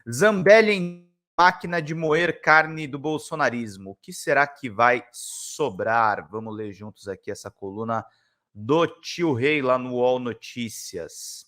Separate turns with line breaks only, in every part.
Zambelli em máquina de moer carne do bolsonarismo. O que será que vai sobrar? Vamos ler juntos aqui essa coluna do Tio Rei lá no UOL Notícias.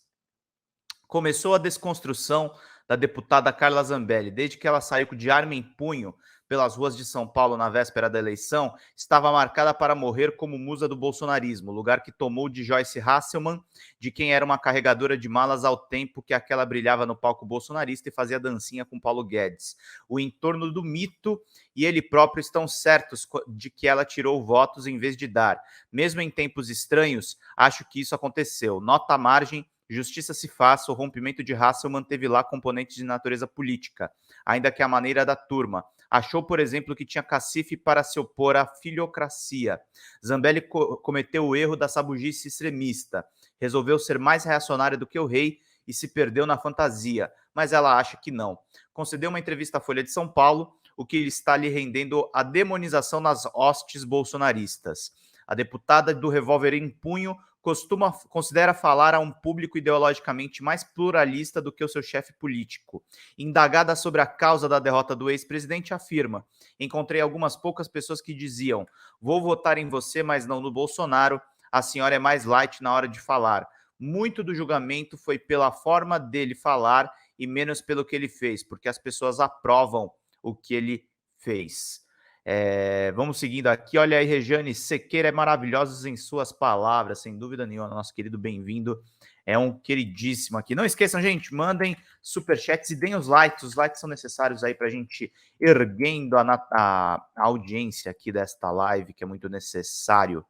Começou a desconstrução da deputada Carla Zambelli. Desde que ela saiu de arma em punho pelas ruas de São Paulo na véspera da eleição, estava marcada para morrer como musa do bolsonarismo, lugar que tomou de Joyce Hasselmann, de quem era uma carregadora de malas ao tempo que aquela brilhava no palco bolsonarista e fazia dancinha com Paulo Guedes. O entorno do mito e ele próprio estão certos de que ela tirou votos em vez de dar. Mesmo em tempos estranhos, acho que isso aconteceu. Nota à margem, justiça se faça, o rompimento de Hasselmann teve lá componentes de natureza política, ainda que a maneira da turma. Achou, por exemplo, que tinha cacife para se opor à filiocracia. Zambelli cometeu o erro da sabugice extremista. Resolveu ser mais reacionária do que o rei e se perdeu na fantasia, mas ela acha que não. Concedeu uma entrevista à Folha de São Paulo, o que está lhe rendendo a demonização nas hostes bolsonaristas. A deputada do revólver em punho considera falar a um público ideologicamente mais pluralista do que o seu chefe político. Indagada sobre a causa da derrota do ex-presidente, afirma: encontrei algumas poucas pessoas que diziam: vou votar em você, mas não no Bolsonaro. A senhora é mais light na hora de falar. Muito do julgamento foi pela forma dele falar e menos pelo que ele fez, porque as pessoas aprovam o que ele fez. Vamos seguindo aqui. Olha aí, Regiane Sequeira é maravilhosa em suas palavras, sem dúvida nenhuma. Nosso querido bem-vindo é um queridíssimo aqui. Não esqueçam, gente, mandem superchats e deem os likes. Os likes são necessários aí para a gente erguendo a audiência aqui desta live, que é muito necessário.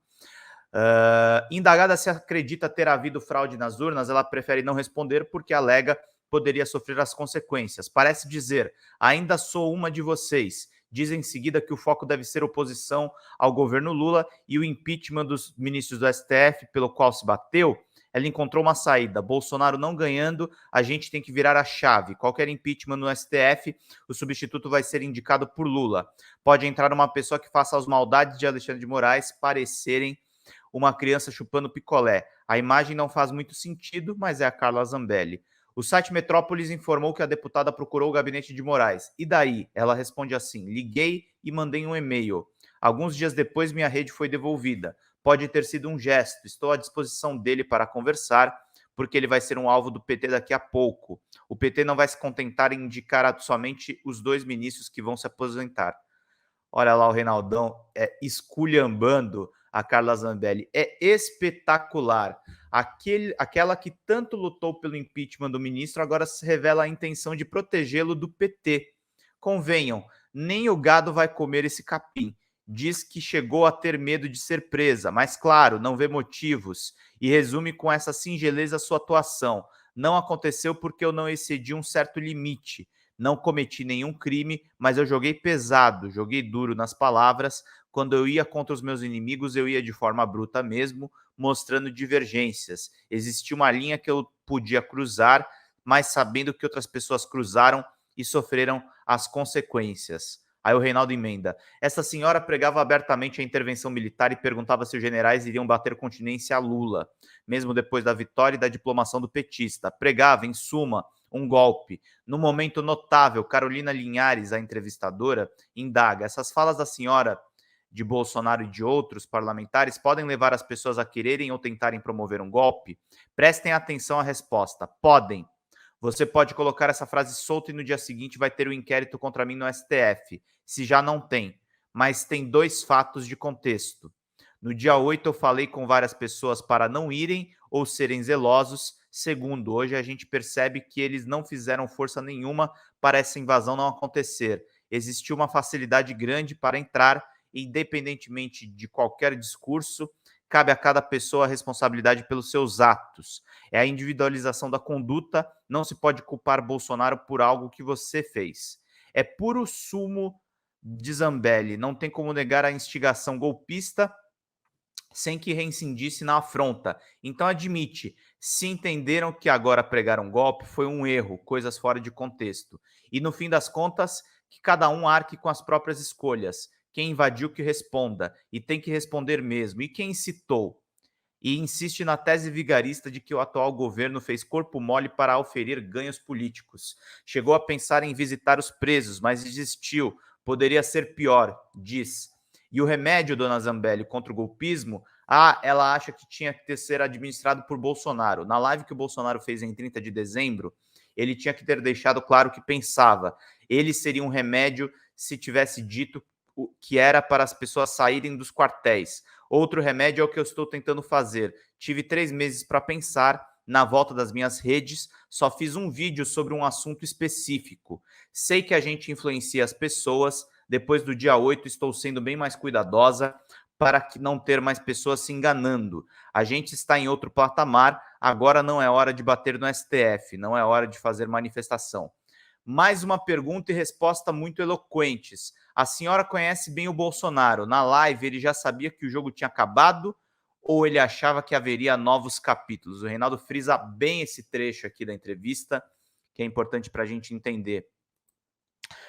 Indagada se acredita ter havido fraude nas urnas, ela prefere não responder porque alega poderia sofrer as consequências. Parece dizer: ainda sou uma de vocês. Diz em seguida que o foco deve ser oposição ao governo Lula e o impeachment dos ministros do STF, pelo qual se bateu. Ela encontrou uma saída. Bolsonaro não ganhando, a gente tem que virar a chave. Qualquer impeachment no STF, o substituto vai ser indicado por Lula. Pode entrar uma pessoa que faça as maldades de Alexandre de Moraes parecerem uma criança chupando picolé. A imagem não faz muito sentido, mas é a Carla Zambelli. O site Metrópolis informou que a deputada procurou o gabinete de Moraes. E daí? Ela responde assim: liguei e mandei um e-mail. Alguns dias depois, minha rede foi devolvida. Pode ter sido um gesto. Estou à disposição dele para conversar, porque ele vai ser um alvo do PT daqui a pouco. O PT não vai se contentar em indicar somente os 2 ministros que vão se aposentar. Olha lá o Reinaldão esculhambando a Carla Zambelli. É espetacular. Aquela que tanto lutou pelo impeachment do ministro, agora se revela a intenção de protegê-lo do PT. Convenham, nem o gado vai comer esse capim. Diz que chegou a ter medo de ser presa, mas claro, não vê motivos. E resume com essa singeleza sua atuação. Não aconteceu porque eu não excedi um certo limite. Não cometi nenhum crime, mas eu joguei pesado, joguei duro nas palavras. Quando eu ia contra os meus inimigos, eu ia de forma bruta mesmo, mostrando divergências. Existia uma linha que eu podia cruzar, mas sabendo que outras pessoas cruzaram e sofreram as consequências. Aí o Reinaldo emenda: essa senhora pregava abertamente a intervenção militar e perguntava se os generais iriam bater continência a Lula, mesmo depois da vitória e da diplomação do petista. Pregava, em suma, um golpe. No momento notável, Carolina Linhares, a entrevistadora, indaga: essas falas da senhora de Bolsonaro e de outros parlamentares podem levar as pessoas a quererem ou tentarem promover um golpe? Prestem atenção à resposta: podem. Você pode colocar essa frase solta e no dia seguinte vai ter um inquérito contra mim no STF, se já não tem. Mas tem 2 fatos de contexto. No dia 8 eu falei com várias pessoas para não irem ou serem zelosos. Segundo, hoje a gente percebe que eles não fizeram força nenhuma para essa invasão não acontecer. Existiu uma facilidade grande para entrar, independentemente de qualquer discurso, cabe a cada pessoa a responsabilidade pelos seus atos. É a individualização da conduta, não se pode culpar Bolsonaro por algo que você fez. É puro sumo de Zambelli, não tem como negar a instigação golpista sem que reincidisse na afronta. Então admite, se entenderam que agora pregaram golpe, foi um erro, coisas fora de contexto. E no fim das contas, que cada um arque com as próprias escolhas. Quem invadiu que responda, e tem que responder mesmo. E quem incitou? e insiste na tese vigarista de que o atual governo fez corpo mole para auferir ganhos políticos. Chegou a pensar em visitar os presos, mas desistiu. Poderia ser pior, diz. E o remédio, dona Zambelli, contra o golpismo? Ela acha que tinha que ser administrado por Bolsonaro. Na live que o Bolsonaro fez em 30 de dezembro, ele tinha que ter deixado claro que pensava. Ele seria um remédio se tivesse dito que era para as pessoas saírem dos quartéis. Outro remédio é o que eu estou tentando fazer. Tive 3 meses para pensar. Na volta das minhas redes, só fiz um vídeo sobre um assunto específico. Sei que a gente influencia as pessoas. Depois do dia 8, estou sendo bem mais cuidadosa para que não ter mais pessoas se enganando. A gente está em outro patamar. Agora não é hora de bater no STF, não é hora de fazer manifestação. Mais uma pergunta e resposta muito eloquentes. A senhora conhece bem o Bolsonaro. Na live, ele já sabia que o jogo tinha acabado ou ele achava que haveria novos capítulos? O Reinaldo frisa bem esse trecho aqui da entrevista, que é importante para a gente entender.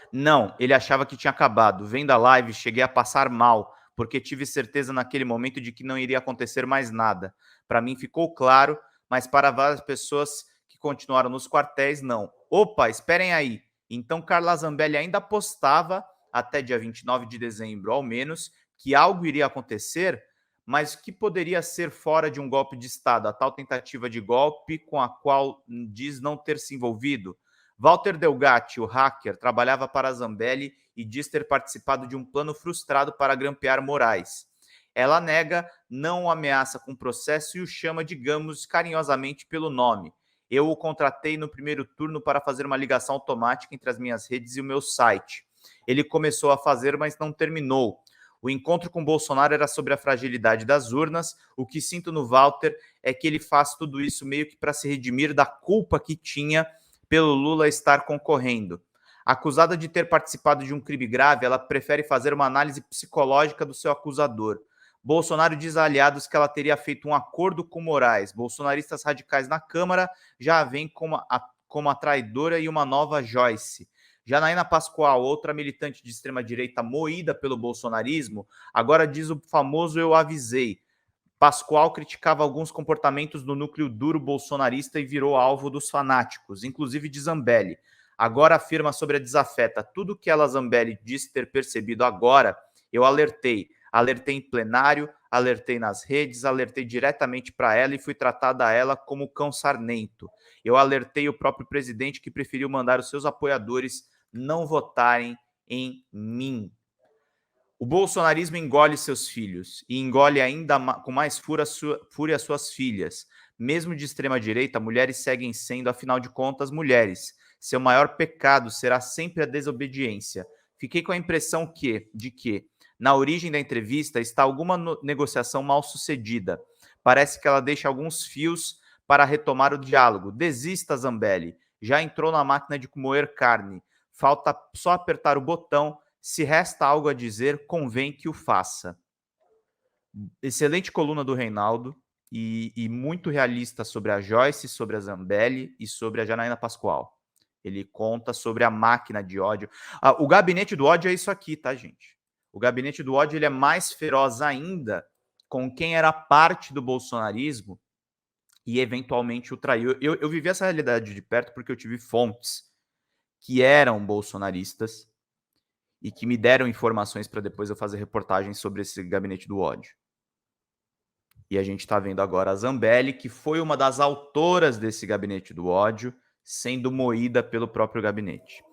Não, ele achava que tinha acabado. Vendo a live, cheguei a passar mal, porque tive certeza naquele momento de que não iria acontecer mais nada. Para mim ficou claro, mas para várias pessoas que continuaram nos quartéis, não. Opa, esperem aí. Então Carla Zambelli ainda apostava, até dia 29 de dezembro ao menos, que algo iria acontecer, mas que poderia ser fora de um golpe de Estado, a tal tentativa de golpe com a qual diz não ter se envolvido. Walter Delgatti, o hacker, trabalhava para a Zambelli e diz ter participado de um plano frustrado para grampear Moraes. Ela nega, não o ameaça com processo e o chama, digamos, carinhosamente pelo nome. Eu o contratei no primeiro turno para fazer uma ligação automática entre as minhas redes e o meu site. Ele começou a fazer, mas não terminou. O encontro com Bolsonaro era sobre a fragilidade das urnas. O que sinto no Walter é que ele faz tudo isso meio que para se redimir da culpa que tinha pelo Lula estar concorrendo. Acusada de ter participado de um crime grave, ela prefere fazer uma análise psicológica do seu acusador. Bolsonaro diz a aliados que ela teria feito um acordo com Moraes. Bolsonaristas radicais na Câmara já a veem como a traidora e uma nova Joyce. Janaína Pascoal, outra militante de extrema-direita moída pelo bolsonarismo, agora diz o famoso "eu avisei". Pascoal criticava alguns comportamentos do núcleo duro bolsonarista e virou alvo dos fanáticos, inclusive de Zambelli. Agora afirma sobre a desafeta. Tudo que ela, Zambelli, disse ter percebido agora, eu alertei. Alertei em plenário, alertei nas redes, alertei diretamente para ela e fui tratada a ela como cão sarnento. Eu alertei o próprio presidente que preferiu mandar os seus apoiadores não votarem em mim. O bolsonarismo engole seus filhos e engole ainda com mais fúria suas filhas. Mesmo de extrema-direita, mulheres seguem sendo, afinal de contas, mulheres. Seu maior pecado será sempre a desobediência. Fiquei com a impressão de que, na origem da entrevista, está alguma negociação mal sucedida. Parece que ela deixa alguns fios para retomar o diálogo. Desista, Zambelli. Já entrou na máquina de moer carne. Falta só apertar o botão. Se resta algo a dizer, convém que o faça. Excelente coluna do Reinaldo e muito realista sobre a Joyce, sobre a Zambelli e sobre a Janaína Pascoal. Ele conta sobre a máquina de ódio. O gabinete do ódio é isso aqui, tá, gente? O gabinete do ódio ele é mais feroz ainda com quem era parte do bolsonarismo e eventualmente o traiu. Eu vivi essa realidade de perto porque eu tive fontes que eram bolsonaristas e que me deram informações para depois eu fazer reportagens sobre esse gabinete do ódio. E a gente está vendo agora a Zambelli, que foi uma das autoras desse gabinete do ódio, sendo moída pelo próprio gabinete.